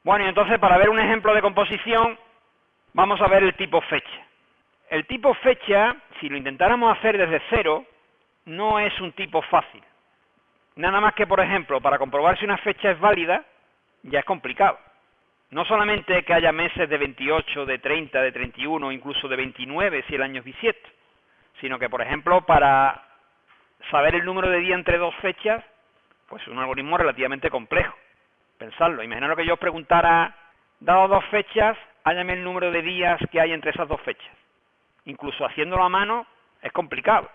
Bueno, y entonces para ver un ejemplo de composición, vamos a ver el tipo fecha. El tipo fecha, si lo intentáramos hacer desde cero, no es un tipo fácil. Nada más que, por ejemplo, para comprobar si una fecha es válida, ya es complicado. No solamente que haya meses de 28, de 30, de 31, incluso de 29 si el año es bisiesto, sino que, por ejemplo, para saber el número de días entre dos fechas, pues es un algoritmo relativamente complejo. Pensarlo, imaginaros que yo os preguntara, dado dos fechas, hállame el número de días que hay entre esas dos fechas. Incluso haciéndolo a mano es complicado.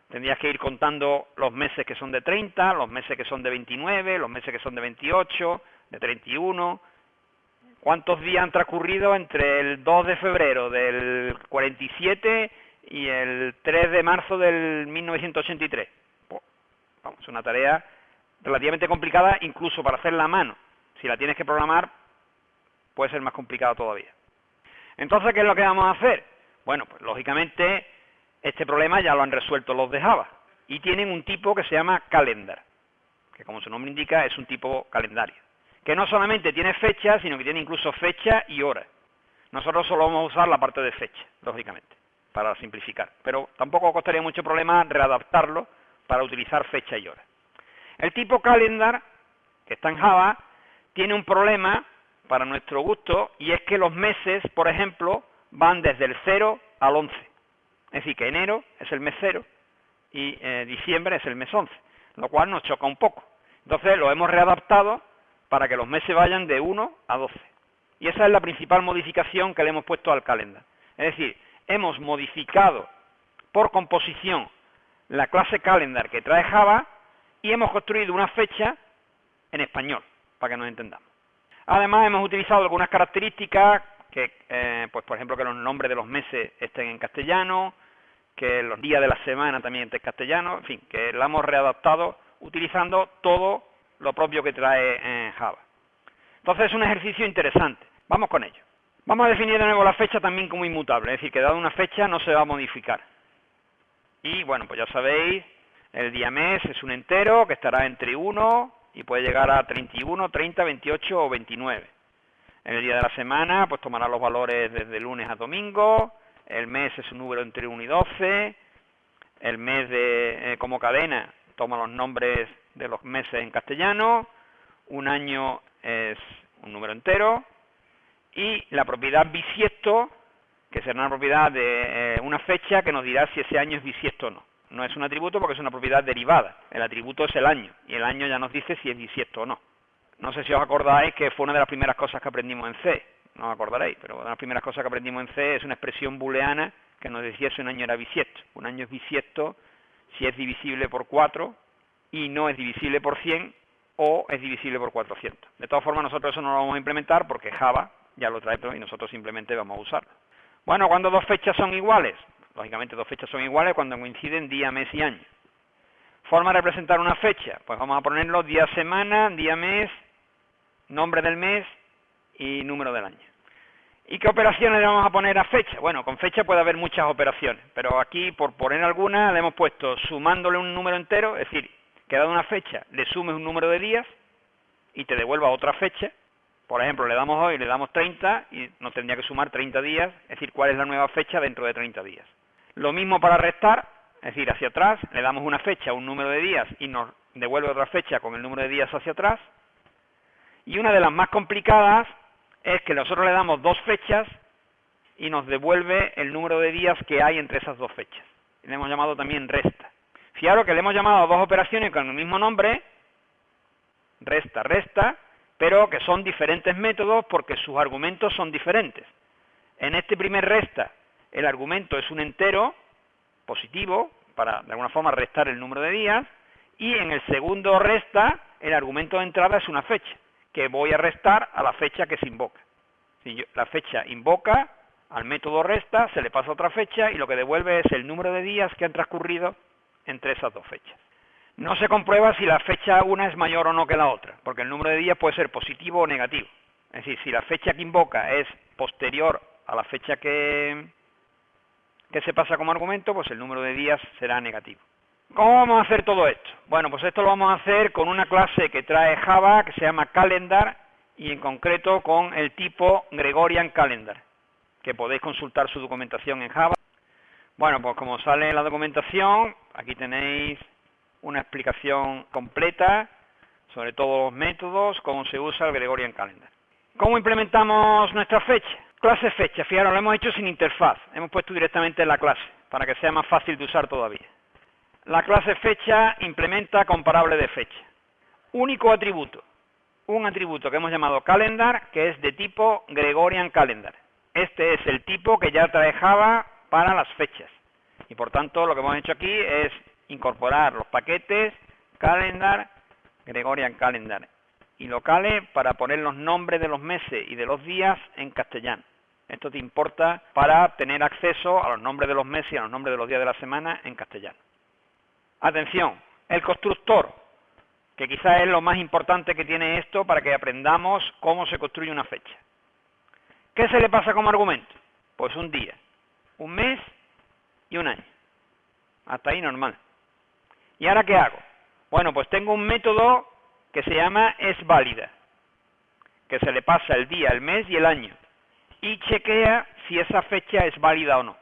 Tendrías que ir contando los meses que son de 30, los meses que son de 29, los meses que son de 28, de 31. ¿Cuántos días han transcurrido entre el 2 de febrero del 47 y el 3 de marzo del 1983? Pues, vamos, es una tarea relativamente complicada incluso para hacerla a mano. Si la tienes que programar, puede ser más complicado todavía. Entonces, ¿qué es lo que vamos a hacer? Bueno, pues lógicamente este problema ya lo han resuelto los de Java y tienen un tipo que se llama calendar, que como su nombre indica es un tipo calendario, que no solamente tiene fecha, sino que tiene incluso fecha y hora. Nosotros solo vamos a usar la parte de fecha, lógicamente, para simplificar, pero tampoco costaría mucho problema readaptarlo para utilizar fecha y hora. El tipo calendar, que está en Java, tiene un problema para nuestro gusto, y es que los meses, por ejemplo, van desde el 0 al 11. Es decir, que enero es el mes 0 y diciembre es el mes 11, lo cual nos choca un poco. Entonces lo hemos readaptado para que los meses vayan de 1 a 12. Y esa es la principal modificación que le hemos puesto al calendar. Es decir, hemos modificado por composición la clase calendar que trae Java y hemos construido una fecha en español, para que nos entendamos. Además, hemos utilizado algunas características que, pues por ejemplo, que los nombres de los meses estén en castellano, que los días de la semana también estén en castellano, en fin, que la hemos readaptado utilizando todo lo propio que trae Java. Entonces es un ejercicio interesante. Vamos con ello. Vamos a definir de nuevo la fecha también como inmutable, es decir, que dada una fecha no se va a modificar. Y bueno, pues ya sabéis, el día mes es un entero que estará entre 1 y puede llegar a 31, 30, 28 o 29. En el día de la semana, pues tomará los valores desde lunes a domingo. El mes es un número entre 1 y 12. El mes como cadena toma los nombres de los meses en castellano. Un año es un número entero. Y la propiedad bisiesto, que será una propiedad de una fecha que nos dirá si ese año es bisiesto o no. No es un atributo porque es una propiedad derivada. El atributo es el año, y el año ya nos dice si es bisiesto o no. No sé si os acordáis que fue una de las primeras cosas que aprendimos en C. No os acordaréis, pero una de las primeras cosas que aprendimos en C es una expresión booleana que nos decía si un año era bisiesto. Un año es bisiesto si es divisible por 4 y no es divisible por 100 o es divisible por 400. De todas formas, nosotros eso no lo vamos a implementar porque Java ya lo trae y nosotros simplemente vamos a usarlo. Bueno, ¿cuándo dos fechas son iguales? Lógicamente dos fechas son iguales cuando coinciden día, mes y año. Forma de representar una fecha, pues vamos a ponerlo día, semana, día, mes, nombre del mes y número del año. ¿Y qué operaciones le vamos a poner a fecha? Bueno, con fecha puede haber muchas operaciones, pero aquí por poner alguna le hemos puesto sumándole un número entero, es decir, que dado una fecha le sumes un número de días y te devuelva otra fecha. Por ejemplo, le damos hoy, le damos 30 y nos tendría que sumar 30 días, es decir, cuál es la nueva fecha dentro de 30 días. Lo mismo para restar, es decir, hacia atrás, le damos una fecha, un número de días y nos devuelve otra fecha con el número de días hacia atrás. Y una de las más complicadas es que nosotros le damos dos fechas y nos devuelve el número de días que hay entre esas dos fechas. Le hemos llamado también resta. Fijaros que le hemos llamado a dos operaciones con el mismo nombre, resta, resta, pero que son diferentes métodos porque sus argumentos son diferentes. En este primer resta, el argumento es un entero positivo, para de alguna forma restar el número de días, y en el segundo resta, el argumento de entrada es una fecha, que voy a restar a la fecha que se invoca. Si la fecha invoca al método resta, se le pasa otra fecha y lo que devuelve es el número de días que han transcurrido entre esas dos fechas. No se comprueba si la fecha una es mayor o no que la otra, porque el número de días puede ser positivo o negativo. Es decir, si la fecha que invoca es posterior a la fecha que se pasa como argumento, pues el número de días será negativo. ¿Cómo vamos a hacer todo esto? Bueno, pues esto lo vamos a hacer con una clase que trae Java, que se llama calendar, y en concreto con el tipo Gregorian Calendar, que podéis consultar su documentación en Java. Bueno, pues como sale en la documentación, aquí tenéis una explicación completa sobre todos los métodos, cómo se usa el Gregorian Calendar. ¿Cómo implementamos nuestra fecha? Clase fecha, fijaros, lo hemos hecho sin interfaz, hemos puesto directamente en la clase, para que sea más fácil de usar todavía. La clase fecha implementa comparable de fecha. Único atributo, un atributo que hemos llamado calendar, que es de tipo Gregorian Calendar. Este es el tipo que ya trae Java para las fechas. Y por tanto lo que hemos hecho aquí es incorporar los paquetes calendar, Gregorian Calendar y locales para poner los nombres de los meses y de los días en castellano. Esto te importa para tener acceso a los nombres de los meses y a los nombres de los días de la semana en castellano. Atención, el constructor, que quizás es lo más importante que tiene esto para que aprendamos cómo se construye una fecha. ¿Qué se le pasa como argumento? Pues un día, un mes y un año. Hasta ahí normal. ¿Y ahora qué hago? Bueno, pues tengo un método que se llama esVálida, que se le pasa el día, el mes y el año, y chequea si esa fecha es válida o no.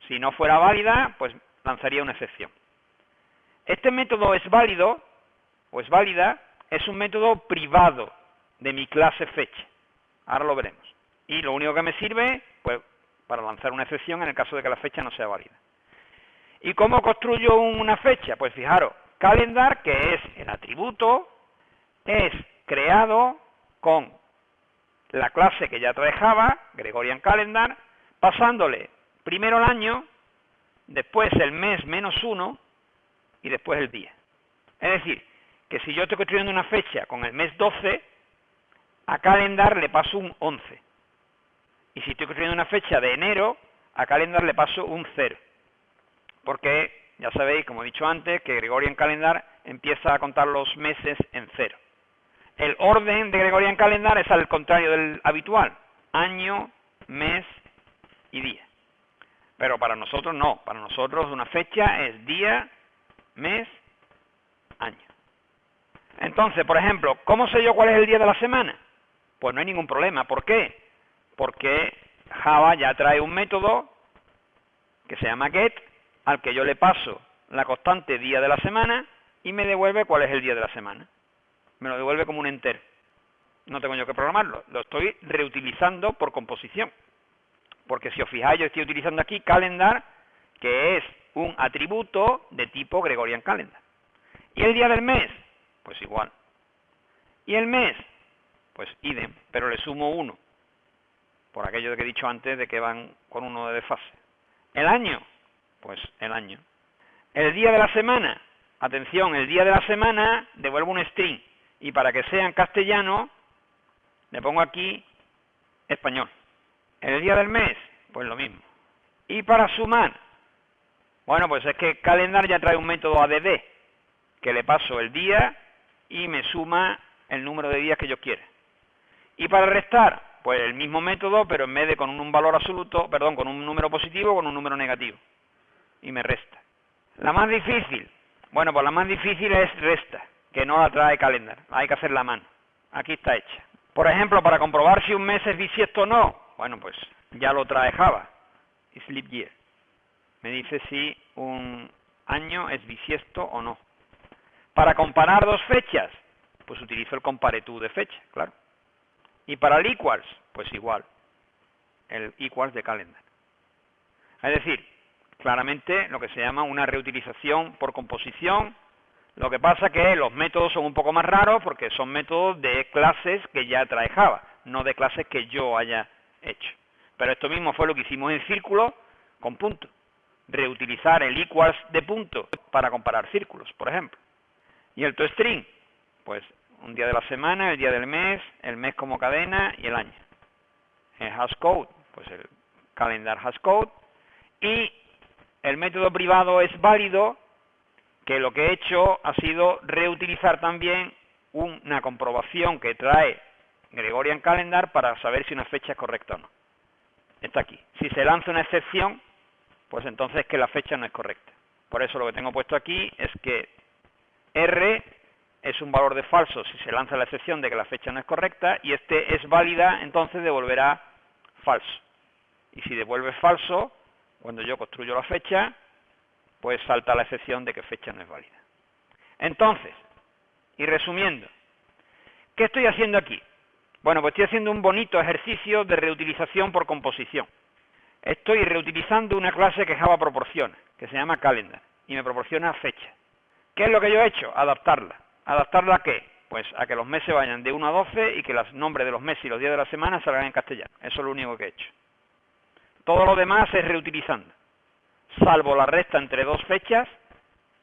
Si no fuera válida, pues lanzaría una excepción. Este método esVálido, o esVálida, es un método privado de mi clase fecha. Ahora lo veremos. Y lo único que me sirve, pues, para lanzar una excepción en el caso de que la fecha no sea válida. ¿Y cómo construyo una fecha? Pues fijaros, calendar, que es el atributo, es creado con la clase que ya trae Java, Gregorian Calendar, pasándole primero el año, después el mes -1 y después el día. Es decir, que si yo estoy construyendo una fecha con el mes 12, a calendar le paso un 11. Y si estoy construyendo una fecha de enero, a calendar le paso un 0. Porque ya sabéis, como he dicho antes, que Gregorian Calendar empieza a contar los meses en 0. El orden de Gregorian Calendar es al contrario del habitual: año, mes y día. Pero para nosotros no, para nosotros una fecha es día, mes, año. Entonces, por ejemplo, ¿cómo sé yo cuál es el día de la semana? Pues no hay ningún problema. ¿Por qué? Porque Java ya trae un método que se llama get, al que yo le paso la constante día de la semana y me devuelve cuál es el día de la semana. Me lo devuelve como un entero. No tengo yo que programarlo, lo estoy reutilizando por composición. Porque si os fijáis, yo estoy utilizando aquí calendar, que es un atributo de tipo Gregorian Calendar. ¿Y el día del mes? Pues igual. ¿Y el mes? Pues idem, pero le sumo 1. Por aquello que he dicho antes de que van con 1 de desfase. ¿El año? Pues el año. ¿El día de la semana? Atención, el día de la semana devuelvo un string. Y para que sea en castellano, le pongo aquí español. ¿El día del mes? Pues lo mismo. ¿Y para sumar? Bueno, pues es que calendar ya trae un método add, que le paso el día y me suma el número de días que yo quiera. ¿Y para restar? Pues el mismo método, pero en vez de con un valor absoluto, perdón, con un número positivo, con un número negativo. Y me resta. La más difícil. Bueno, pues la más difícil es resta, que no la trae calendar. Hay que hacerla a mano. Aquí está hecha. Por ejemplo, para comprobar si un mes es bisiesto o no, bueno, pues ya lo trae Java. Es leap year. Me dice si un año es bisiesto o no. Para comparar dos fechas, pues utilizo el compareTo de fecha, claro. Y para el equals, pues igual, el equals de calendar. Es decir, claramente lo que se llama una reutilización por composición. Lo que pasa que los métodos son un poco más raros porque son métodos de clases que ya trae Java, no de clases que yo haya hecho. Pero esto mismo fue lo que hicimos en círculo con punto. Reutilizar el equals de punto para comparar círculos, por ejemplo. Y el toString, pues un día de la semana, el día del mes, el mes como cadena y el año. El hashcode, pues el calendar hashcode. Y el método privado esVálido, que lo que he hecho ha sido reutilizar también una comprobación que trae Gregorian Calendar para saber si una fecha es correcta o no. Está aquí. Si se lanza una excepción, pues entonces es que la fecha no es correcta. Por eso lo que tengo puesto aquí es que R es un valor de falso si se lanza la excepción de que la fecha no es correcta, y este es válida, entonces devolverá falso. Y si devuelve falso, cuando yo construyo la fecha, pues salta la excepción de que fecha no es válida. Entonces, y resumiendo, ¿qué estoy haciendo aquí? Bueno, pues estoy haciendo un bonito ejercicio de reutilización por composición. Estoy reutilizando una clase que Java proporciona, que se llama calendar, y me proporciona fecha. ¿Qué es lo que yo he hecho? Adaptarla. ¿Adaptarla a qué? Pues a que los meses vayan de 1 a 12 y que los nombres de los meses y los días de la semana salgan en castellano. Eso es lo único que he hecho. Todo lo demás es reutilizando. Salvo la resta entre dos fechas,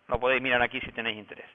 lo podéis mirar aquí si tenéis interés.